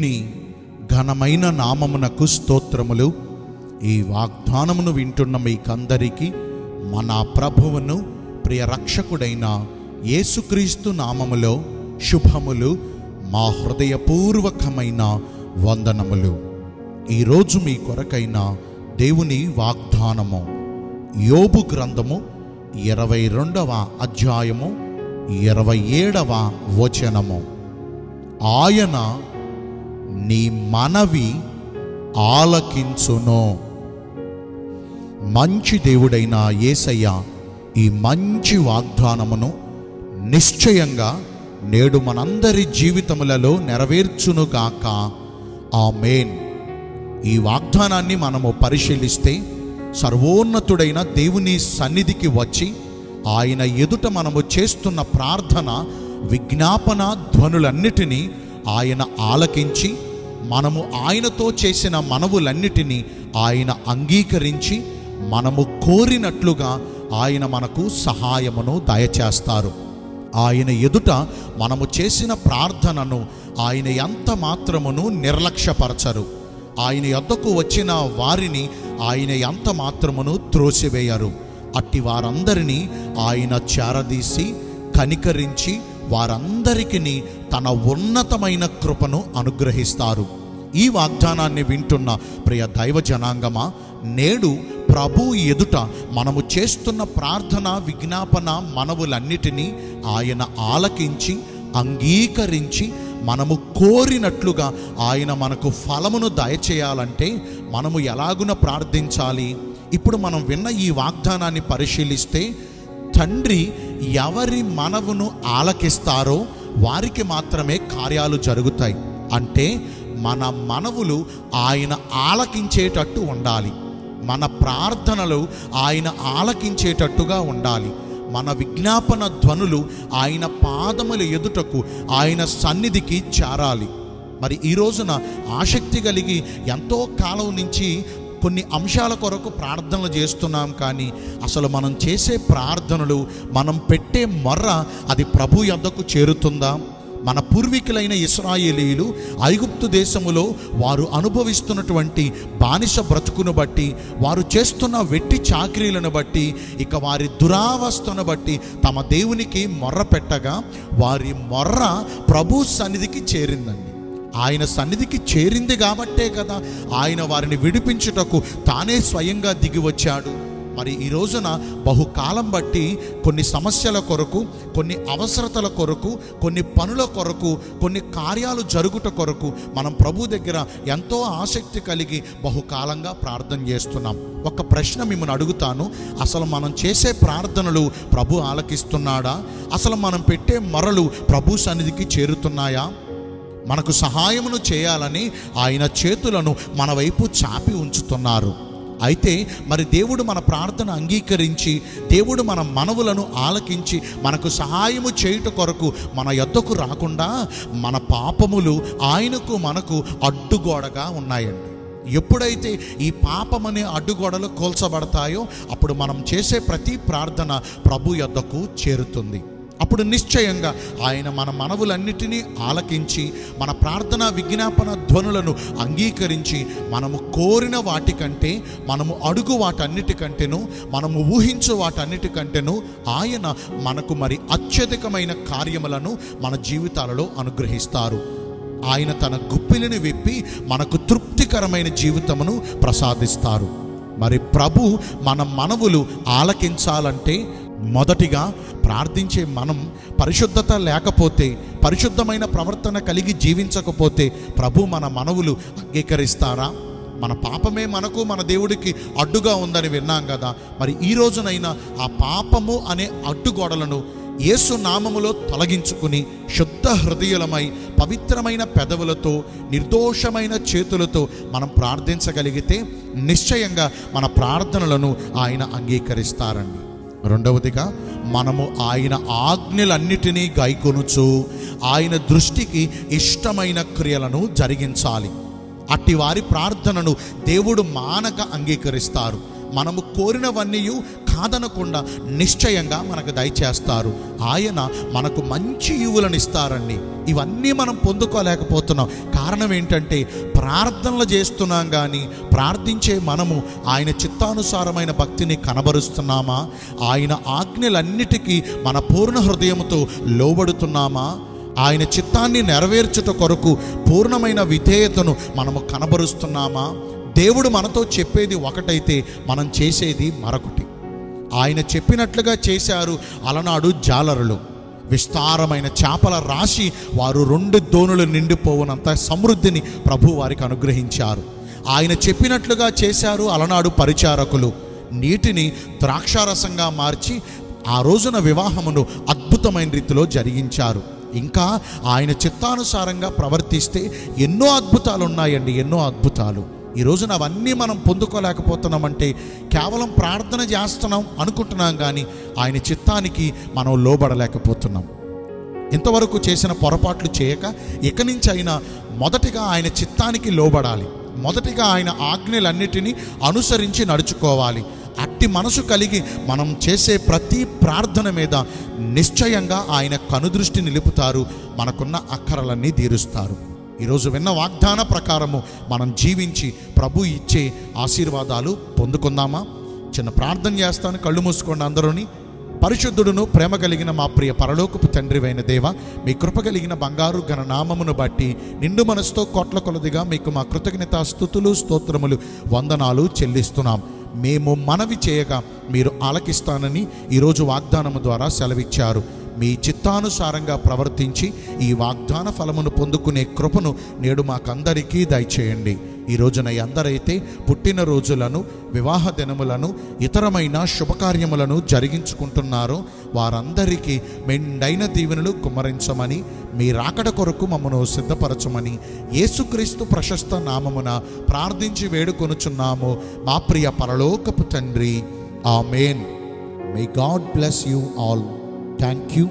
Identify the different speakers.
Speaker 1: దేవుని ఘనమైన నామమునకు స్తోత్రములు. ఈ వాగ్దానమును వింటున్న మీకందరికీ మన ప్రభువును ప్రియ రక్షకుడైన యేసుక్రీస్తు నామములో శుభములు, మా హృదయపూర్వకమైన వందనములు. ఈరోజు మీ కొరకైన దేవుని వాగ్దానము యోబు గ్రంథము 22వ అధ్యాయము 27వ వచనము. ఆయన నీ మనవి ఆలకించును. మంచి దేవుడైన యేసయ్య ఈ మంచి వాగ్దానమును నిశ్చయంగా నేడు మనందరి జీవితములలో నెరవేర్చునుగాక. ఆమేన్. ఈ వాగ్దానాన్ని మనము పరిశీలిస్తే సర్వోన్నతుడైన దేవుని సన్నిధికి వచ్చి ఆయన ఎదుట మనము చేస్తున్న ప్రార్థన విజ్ఞాపన ధ్వనులన్నిటినీ ఆయన ఆలకించి, మనము ఆయనతో చేసిన మనవులన్నిటినీ ఆయన అంగీకరించి, మనము కోరినట్లుగా ఆయన మనకు సహాయమును దయచేస్తారు. ఆయన ఎదుట మనము చేసిన ప్రార్థనను ఆయన ఎంత మాత్రమును నిర్లక్ష్యపరచరు. ఆయన యొద్దకు వచ్చిన వారిని ఆయన ఎంత మాత్రమును త్రోసివేయరు. అట్టి వారందరినీ ఆయన చేరదీసి కనికరించి వారందరికీ తన ఉన్నతమైన కృపను అనుగ్రహిస్తారు. ఈ వాగ్దానాన్ని వింటున్న ప్రియ దైవ జనాంగమా, నేడు ప్రభు ఎదుట మనము చేస్తున్న ప్రార్థన విజ్ఞాపన మనవులన్నిటినీ ఆయన ఆలకించి అంగీకరించి, మనము కోరినట్లుగా ఆయన మనకు ఫలమును దయచేయాలంటే మనము ఎలాగున ప్రార్థించాలి? ఇప్పుడు మనం విన్న ఈ వాగ్దానాన్ని పరిశీలిస్తే, తండ్రి ఎవరి మనవును ఆలకిస్తారో వారికి మాత్రమే కార్యాలు జరుగుతాయి. అంటే మన మనవులు ఆయన ఆలకించేటట్టు ఉండాలి. మన ప్రార్థనలు ఆయన ఆలకించేటట్టుగా ఉండాలి. మన విజ్ఞాపన ధ్వనులు ఆయన పాదముల ఎదుటకు, ఆయన సన్నిధికి చేరాలి. మరి ఈ రోజున ఆసక్తి కలిగి ఎంతో కాలం నుంచి కొన్ని అంశాల కొరకు ప్రార్థనలు చేస్తున్నాం, కానీ అసలు మనం చేసే ప్రార్థనలు, మనం పెట్టే మొర్ర అది ప్రభు యొద్దకు చేరుతుందా? మన పూర్వీకులైన ఇశ్రాయేలీయులు ఐగుప్తు దేశములో వారు అనుభవిస్తున్నటువంటి బానిస బ్రతుకును బట్టి, వారు చేస్తున్న వెట్టి చాకిరీలను బట్టి, ఇక వారి దురావస్థను బట్టి తమ దేవునికి మొర్ర పెట్టగా వారి మొర్ర ప్రభు సన్నిధికి చేరిందండి. ఆయన సన్నిధికి చేరింది కాబట్టే కదా ఆయన వారిని విడిపించుటకు తానే స్వయంగా దిగి వచ్చాడు. మరి ఈ రోజున బహుకాలం బట్టి కొన్ని సమస్యల కొరకు, కొన్ని అవసరతల కొరకు, కొన్ని పనుల కొరకు, కొన్ని కార్యాలు జరుగుట కొరకు మనం ప్రభు దగ్గర ఎంతో ఆసక్తి కలిగి బహుకాలంగా ప్రార్థన చేస్తున్నాం. ఒక ప్రశ్న మిమ్మల్ని అడుగుతాను, అసలు మనం చేసే ప్రార్థనలు ప్రభు ఆలకిస్తున్నాడా? అసలు మనం పెట్టే మొరలు ప్రభు సన్నిధికి చేరుతున్నాయా? మనకు సహాయమును చేయాలని ఆయన చేతులను మన వైపు చాపి ఉంచుతున్నారు. అయితే మరి దేవుడు మన ప్రార్థన అంగీకరించి, దేవుడు మన మనవులను ఆలకించి మనకు సహాయము చేయుట కొరకు మన యొద్దకు రాకుండా మన పాపములు ఆయనకు మనకు అడ్డుగోడగా ఉన్నాయండి. ఎప్పుడైతే ఈ పాపమనే అడ్డుగోడలు కూల్చబడతాయో అప్పుడు మనం చేసే ప్రతి ప్రార్థన ప్రభు యొద్దకు చేరుతుంది. అప్పుడు నిశ్చయంగా ఆయన మన మనవులన్నిటినీ ఆలకించి, మన ప్రార్థన విజ్ఞాపన ధ్వనులను అంగీకరించి, మనము కోరిన వాటికంటే, మనము అడుగు వాటన్నిటికంటేను, మనము ఊహించు వాటన్నిటికంటేను ఆయన మనకు మరి అత్యధికమైన కార్యములను మన జీవితాలలో అనుగ్రహిస్తారు. ఆయన తన గుప్పిలిని విప్పి మనకు తృప్తికరమైన జీవితమును ప్రసాదిస్తారు. మరి ప్రభు మన మనవులు ఆలకించాలంటే మొదటిగా ప్రార్థించే మనం పరిశుద్ధత లేకపోతే, పరిశుద్ధమైన ప్రవర్తన కలిగి జీవించకపోతే ప్రభు మన మనవులు అంగీకరిస్తారా? మన పాపమే మనకు మన దేవుడికి అడ్డుగా ఉందని విన్నాం కదా. మరి ఈ రోజునైనా ఆ పాపము అనే అడ్డుగోడలను యేసు నామములో తొలగించుకుని శుద్ధ హృదయులమై, పవిత్రమైన పెదవులతో, నిర్దోషమైన చేతులతో మనం ప్రార్థించగలిగితే నిశ్చయంగా మన ప్రార్థనలను ఆయన అంగీకరిస్తారండి. రెండవదిగా, మనము ఆయన ఆజ్ఞలన్నిటినీ గైకొనుచు ఆయన దృష్టికి ఇష్టమైన క్రియలను జరిగించాలి. అట్టి వారి ప్రార్థనను దేవుడు మానక అంగీకరిస్తారు. మనము కోరినవన్నీ కాదనకుండా నిశ్చయంగా మనకు దయచేస్తారు. ఆయన మనకు మంచి ఈవులను ఇస్తారండి. ఇవన్నీ మనం పొందుకోలేకపోతున్నాం. కారణం ఏంటంటే ప్రార్థనలు చేస్తున్నాం కానీ ప్రార్థించే మనము ఆయన చిత్తానుసారమైన భక్తిని కనబరుస్తున్నామా? ఆయన ఆజ్ఞలన్నిటికీ మన పూర్ణ హృదయంతో లోబడుతున్నామా? ఆయన చిత్తాన్ని నెరవేర్చుట కొరకు పూర్ణమైన విధేయతను మనము కనబరుస్తున్నామా? దేవుడు మనతో చెప్పేది ఒకటైతే మనం చేసేది మరొకటి. ఆయన చెప్పినట్లుగా చేశారు అలనాడు జాలరులు. విస్తారమైన చేపల రాశి వారు 2 దోణులు నిండిపోవునంత సమృద్ధిని ప్రభు వారికి అనుగ్రహించారు. ఆయన చెప్పినట్లుగా చేశారు అలనాడు పరిచారకులు. నీటిని ద్రాక్షారసంగా మార్చి ఆ రోజున వివాహమును అద్భుతమైన రీతిలో జరిగించారు. ఇంకా ఆయన చిత్తానుసారంగా ప్రవర్తిస్తే ఎన్నో అద్భుతాలు ఉన్నాయండి, ఎన్నో అద్భుతాలు. ఈ రోజున అవన్నీ మనం పొందుకోలేకపోతున్నామంటే కేవలం ప్రార్థన చేస్తున్నాం అనుకుంటున్నాం కానీ ఆయన చిత్తానికి మనం లోబడలేకపోతున్నాం. ఇంతవరకు చేసిన పొరపాట్లు చేయక ఇక నుంచి అయినా మొదటిగా ఆయన చిత్తానికి లోబడాలి. మొదటిగా ఆయన ఆజ్ఞలన్నిటినీ అనుసరించి నడుచుకోవాలి. అట్టి మనసు కలిగి మనం చేసే ప్రతి ప్రార్థన మీద నిశ్చయంగా ఆయన కనుదృష్టి నిలుపుతారు. మనకున్న అక్కరలన్నీ తీరుస్తారు. ఈరోజు విన్న వాగ్దాన ప్రకారము మనం జీవించి ప్రభు ఇచ్చే ఆశీర్వాదాలు పొందుకుందామా? చిన్న ప్రార్థన చేస్తాను. కళ్ళు మూసుకోండి అందరూని. పరిశుద్ధుడును ప్రేమ కలిగిన మా ప్రియ పరలోకపు తండ్రివైన దేవ, మీ కృప కలిగిన బంగారు ఘన నామమును బట్టి నిండు మనసుతో కోట్ల కొలదిగా మీకు మా కృతజ్ఞత స్తుతులు స్తోత్రములు వందనాలు చెల్లిస్తున్నాం. మేము మనవి చేయగా మీరు ఆలకిస్తానని ఈరోజు వాగ్దానము ద్వారా సెలవిచ్చారు. మీ చిత్తానుసారంగా ప్రవర్తించి ఈ వాగ్దాన ఫలమును పొందుకునే కృపను నేడు మాకందరికీ దయచేయండి. ఈ రోజున అందరైతే పుట్టినరోజులను, వివాహ దినములను, ఇతరమైన శుభకార్యములను జరిగించుకుంటున్నారో వారందరికీ మెండైన దీవెనలు కుమ్మరించమని, మీ రాకడ కొరకు మమ్మను సిద్ధపరచమని యేసుక్రీస్తు ప్రశస్త నామమున ప్రార్థించి వేడుకొనుచున్నాము మా ప్రియ పరలోకపు తండ్రి. Amen. May God bless you all. Thank you.